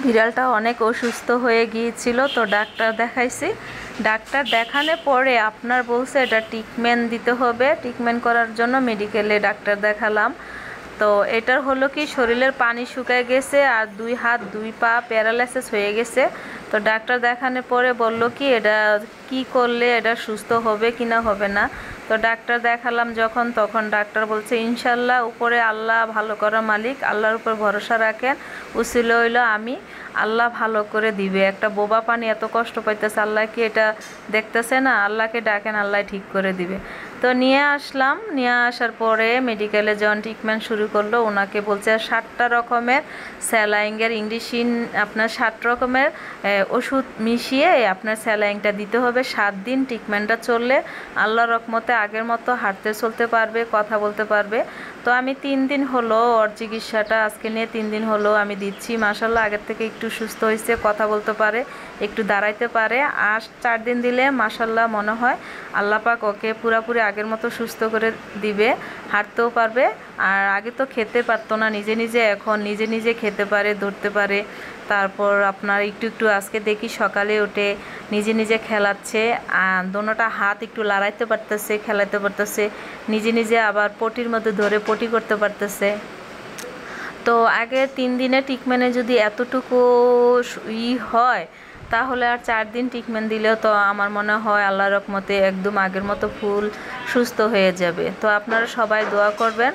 বিড়ালটা অনেক অসুস্থ হয়ে গিয়েছিল, তো ডাক্তার দেখাইছি। ডাক্তার দেখানোর পরে আপনার বলছে এটা ট্রিটমেন্ট দিতে হবে। ট্রিটমেন্ট করার জন্য মেডিকেলে ডাক্তার দেখালাম। তো এটার হলো কি, শরীরের পানি শুকায় গেছে আর 2 হাত 2 পা প্যারালাইসিস হয়ে গেছে। তো ডাক্তার দেখানোর পরে বলল কি এটা কি করলে এটা সুস্থ হবে কি না হবে না। তো ডাক্তার দেখালাম যখন, তখন ডাক্তার বলছে ইনশাল্লাহ উপরে আল্লাহ ভালো করার মালিক, আল্লাহর উপর ভরসা রাখেন, উসিলা হইলো আমি, আল্লাহ ভালো করে দিবে। একটা বোবা পানি এত কষ্ট পাইতেছে, আল্লাহ কি এটা দেখতেছে না? আল্লাহকে ডাকেন, আল্লাহ ঠিক করে দিবে। তো নিয়ে আসলাম, নিয়ে আসার পরে মেডিকেলে যখন ট্রিটমেন্ট শুরু করলো, ওনাকে বলছে 60টা রকমের স্যালাইনের ইঞ্জেকশন, আপনার 60 রকমের ওষুধ মিশিয়ে আপনার স্যালাইনটা দিতে হবে। 7 দিন ট্রিটমেন্টটা চললে আল্লাহর রহমতে আগের মতো হাঁটতে চলতে পারবে, কথা বলতে পারবে। তো আমি 3 দিন হলো ওর চিকিৎসাটা, আজকে নিয়ে 3 দিন হলো আমি দিচ্ছি। মাশাল্লাহ আগের থেকে একটু সুস্থ হয়েছে, কথা বলতে পারে, একটু দাঁড়াইতে পারে। আর 4 দিন দিলে মাশাল্লাহ মনে হয় আল্লাহ পাক ওকে পুরাপুরি আগের মতো সুস্থ করে দিবে, হাঁটতেও পারবে। আর আগে তো খেতে পারতো না নিজে নিজে, এখন নিজে নিজে খেতে পারে, ধরতে পারে। তারপর আপনার একটু একটু আজকে দেখি সকালে উঠে নিজে নিজে খেলাচ্ছে, দোনোটা হাত একটু লড়াইতে পারতেছে, খেলাতে পারতেছে নিজে নিজে, আবার পটির মধ্যে ধরে পটি করতে পারতেছে। তো আগে 3 দিনের ট্রিটমেন্টে যদি এতটুকু হয়, তাহলে আর 4 দিন ট্রিটমেন্ট দিলেও তো আমার মনে হয় আল্লাহর রহমতে একদম আগের মতো ফুল সুস্থ হয়ে যাবে। তো আপনারা সবাই দোয়া করবেন।